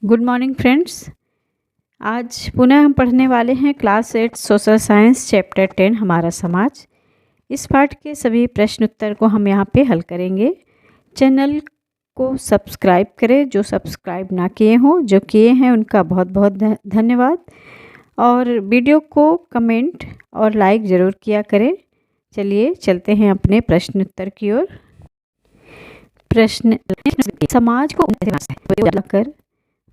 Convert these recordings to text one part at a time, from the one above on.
Good morning friends. आज पुनः हम पढ़ने वाले हैं क्लास 8 सोशल साइंस चैप्टर 10 हमारा समाज। इस पाठ के सभी प्रश्न उत्तर को हम यहाँ पे हल करेंगे। चैनल को सब्सक्राइब करें जो सब्सक्राइब ना किए हों, जो किए हैं उनका बहुत बहुत धन्यवाद। और वीडियो को कमेंट और लाइक ज़रूर किया करें। चलिए चलते हैं अपने प्रश्न उत्तर की ओर। प्रश्न: समाज को कर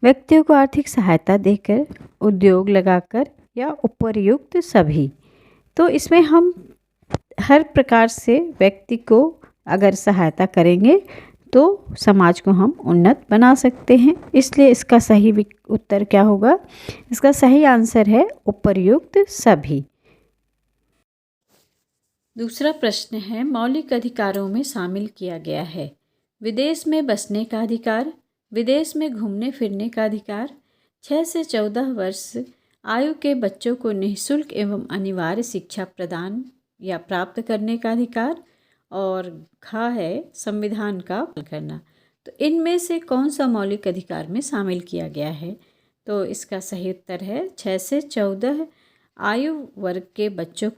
व्यक्तियों को आर्थिक सहायता देकर, उद्योग लगाकर या उपर्युक्त सभी। तो इसमें हम हर प्रकार से व्यक्ति को अगर सहायता करेंगे तो समाज को हम उन्नत बना सकते हैं। इसलिए इसका सही उत्तर क्या होगा? इसका सही आंसर है उपर्युक्त सभी। दूसरा प्रश्न है, मौलिक अधिकारों में शामिल किया गया है विदेश में बसने का अधिकार, विदेश में घूमने फिरने का अधिकार, 6 से 14 वर्ष आयु के बच्चों को निःशुल्क एवं अनिवार्य शिक्षा प्रदान या प्राप्त करने का अधिकार, और खा है संविधान का पालन करना। तो इनमें से कौन सा मौलिक अधिकार में शामिल किया गया है? तो इसका सही उत्तर है 6 से 14 आयु वर्ग के बच्चों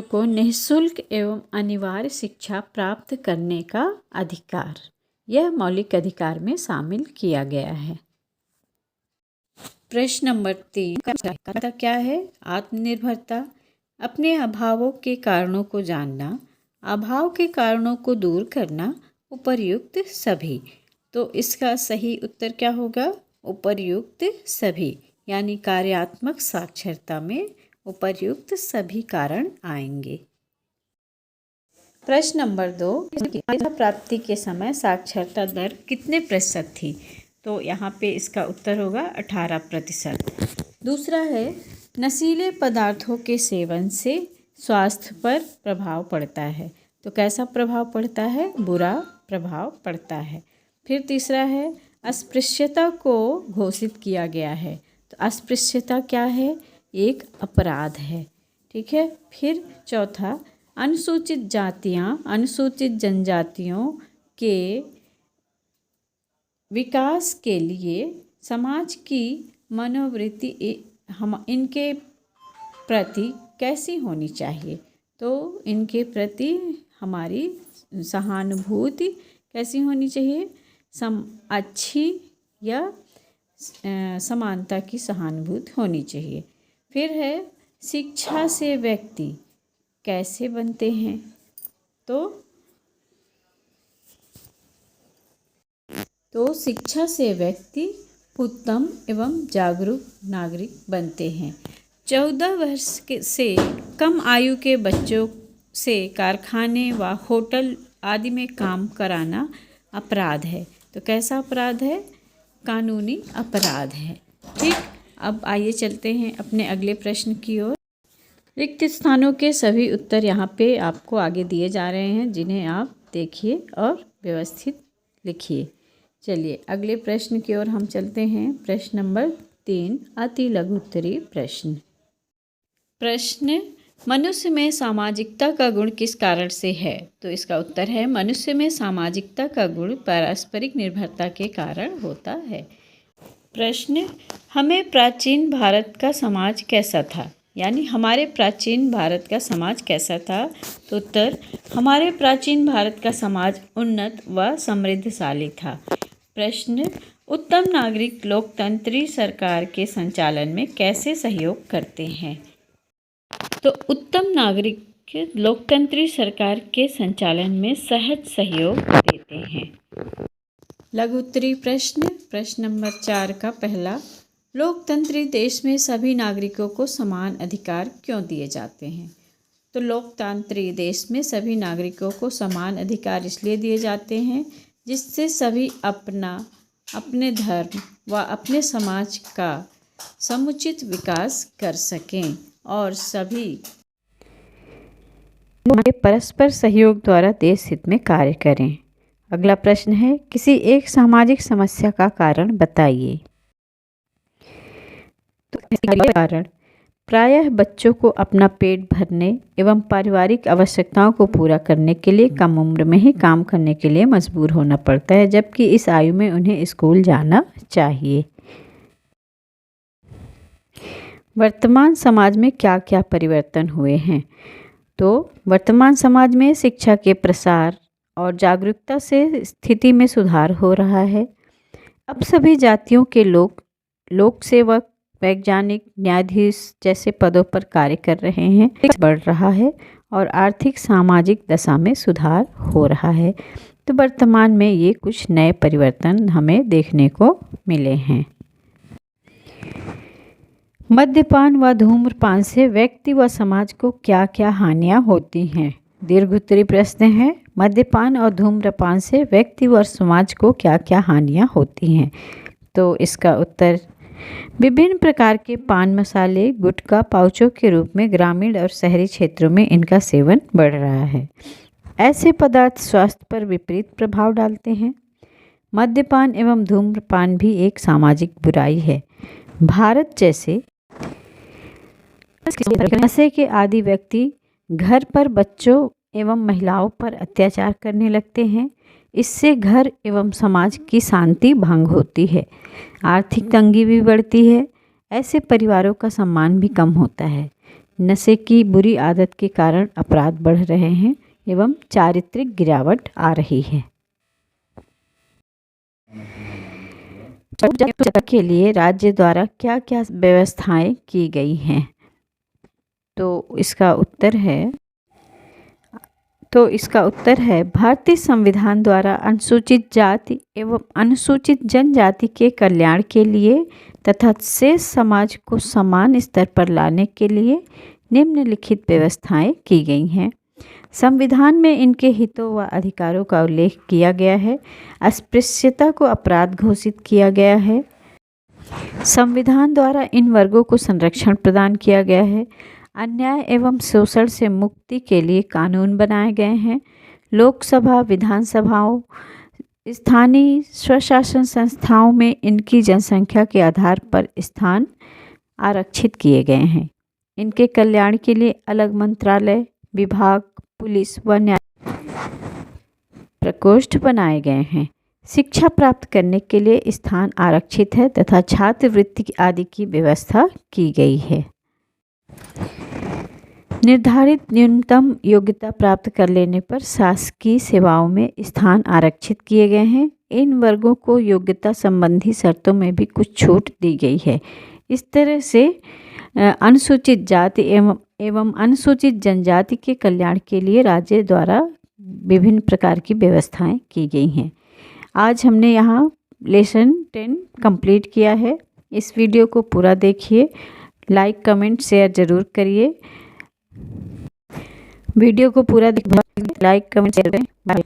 को निःशुल्क एवं अनिवार्य शिक्षा प्राप्त करने का अधिकार, यह मौलिक अधिकार में शामिल किया गया है। प्रश्न नंबर 3 क्या है? आत्मनिर्भरता, अपने अभावों के कारणों को जानना, अभाव के कारणों को दूर करना, उपर्युक्त सभी। तो इसका सही उत्तर क्या होगा? उपर्युक्त सभी, यानी कार्यात्मक साक्षरता में उपर्युक्त सभी कारण आएंगे। प्रश्न नंबर 2, प्राप्ति के समय साक्षरता दर कितने प्रतिशत थी? तो यहाँ पे इसका उत्तर होगा 18%। दूसरा है, नशीले पदार्थों के सेवन से स्वास्थ्य पर प्रभाव पड़ता है। तो कैसा प्रभाव पड़ता है? बुरा प्रभाव पड़ता है। फिर तीसरा है, अस्पृश्यता को घोषित किया गया है। तो अस्पृश्यता क्या है? एक अपराध है। ठीक है। फिर चौथा, अनुसूचित जातियां अनुसूचित जनजातियों के विकास के लिए समाज की मनोवृत्ति इनके प्रति कैसी होनी चाहिए? तो इनके प्रति हमारी सहानुभूति कैसी होनी चाहिए? अच्छी या समानता की सहानुभूति होनी चाहिए। फिर है, शिक्षा से व्यक्ति कैसे बनते हैं? तो शिक्षा से व्यक्ति उत्तम एवं जागरूक नागरिक बनते हैं। 14 वर्ष से कम आयु के बच्चों से कारखाने व होटल आदि में काम कराना अपराध है। तो कैसा अपराध है? कानूनी अपराध है। ठीक। अब आइए चलते हैं अपने अगले प्रश्न की ओर। रिक्त स्थानों के सभी उत्तर यहाँ पे आपको आगे दिए जा रहे हैं, जिन्हें आप देखिए और व्यवस्थित लिखिए। चलिए अगले प्रश्न की ओर हम चलते हैं। प्रश्न नंबर 3, अति लघु उत्तरीय प्रश्न, मनुष्य में सामाजिकता का गुण किस कारण से है? तो इसका उत्तर है, मनुष्य में सामाजिकता का गुण पारस्परिक निर्भरता के कारण होता है। प्रश्न, हमें प्राचीन भारत का समाज कैसा था? यानी हमारे प्राचीन भारत का समाज कैसा था? तो उत्तर, हमारे प्राचीन भारत का समाज उन्नत व समृद्धशाली था। प्रश्न, उत्तम नागरिक लोकतंत्री सरकार के संचालन में कैसे सहयोग करते हैं? तो उत्तम नागरिक लोकतंत्री सरकार के संचालन में सहज सहयोग देते हैं। लघु उत्तरीय प्रश्न नंबर 4 का पहला, लोकतंत्री देश में सभी नागरिकों को समान अधिकार क्यों दिए जाते हैं? तो लोकतांत्रिक देश में सभी नागरिकों को समान अधिकार इसलिए दिए जाते हैं जिससे सभी अपने धर्म व अपने समाज का समुचित विकास कर सकें और सभी परस्पर सहयोग द्वारा देश हित में कार्य करें। अगला प्रश्न है, किसी एक सामाजिक समस्या का कारण बताइए। तो कारण प्रायः बच्चों को अपना पेट भरने एवं पारिवारिक आवश्यकताओं को पूरा करने के लिए कम उम्र में ही काम करने के लिए मजबूर होना पड़ता है, जबकि इस आयु में उन्हें स्कूल जाना चाहिए। वर्तमान समाज में क्या क्या परिवर्तन हुए हैं? तो वर्तमान समाज में शिक्षा के प्रसार और जागरूकता से स्थिति में सुधार हो रहा है। अब सभी जातियों के लोग लोक सेवक, वैज्ञानिक, न्यायाधीश जैसे पदों पर कार्य कर रहे हैं, बढ़ रहा है और आर्थिक सामाजिक दशा में सुधार हो रहा है। तो वर्तमान में ये कुछ नए परिवर्तन हमें देखने को मिले हैं। मद्यपान व धूम्रपान से व्यक्ति व समाज को क्या क्या हानियां होती हैं? दीर्घोत्तरी प्रश्न है। मद्यपान और धूम्रपान से व्यक्ति व समाज को क्या क्या हानियां होती हैं? तो इसका उत्तर, विभिन्न प्रकार के पान मसाले, गुटखा पाउचों के रूप में ग्रामीण और शहरी क्षेत्रों में इनका सेवन बढ़ रहा है। ऐसे पदार्थ स्वास्थ्य पर विपरीत प्रभाव डालते हैं। मद्यपान एवं धूम्रपान भी एक सामाजिक बुराई है। भारत जैसे नशे के आदी व्यक्ति घर पर बच्चों एवं महिलाओं पर अत्याचार करने लगते हैं। इससे घर एवं समाज की शांति भंग होती है, आर्थिक तंगी भी बढ़ती है। ऐसे परिवारों का सम्मान भी कम होता है। नशे की बुरी आदत के कारण अपराध बढ़ रहे हैं एवं चारित्रिक गिरावट आ रही है। के लिए राज्य द्वारा क्या क्या व्यवस्थाएं की गई हैं? तो इसका उत्तर है भारतीय संविधान द्वारा अनुसूचित जाति एवं अनुसूचित जनजाति के कल्याण के लिए तथा शेष समाज को समान स्तर पर लाने के लिए निम्नलिखित व्यवस्थाएं की गई हैं। संविधान में इनके हितों व अधिकारों का उल्लेख किया गया है। अस्पृश्यता को अपराध घोषित किया गया है। संविधान द्वारा इन वर्गों को संरक्षण प्रदान किया गया है। अन्याय एवं शोषण से मुक्ति के लिए कानून बनाए गए हैं। लोकसभा, विधानसभाओं, स्थानीय स्वशासन संस्थाओं में इनकी जनसंख्या के आधार पर स्थान आरक्षित किए गए हैं। इनके कल्याण के लिए अलग मंत्रालय, विभाग, पुलिस व न्याय प्रकोष्ठ बनाए गए हैं। शिक्षा प्राप्त करने के लिए स्थान आरक्षित है तथा छात्रवृत्ति आदि की व्यवस्था की गई है। निर्धारित न्यूनतम योग्यता प्राप्त कर लेने पर शासकीय सेवाओं में स्थान आरक्षित किए गए हैं। इन वर्गों को योग्यता संबंधी शर्तों में भी कुछ छूट दी गई है। इस तरह से अनुसूचित जाति एवं अनुसूचित जनजाति के कल्याण के लिए राज्य द्वारा विभिन्न प्रकार की व्यवस्थाएं की गई हैं। आज हमने यहाँ लेसन 10 कंप्लीट किया है। इस वीडियो को पूरा देखिए, लाइक, कमेंट, शेयर ज़रूर करिए। वीडियो को पूरा देखिए, लाइक, कमेंट, शेयर करें। बाय।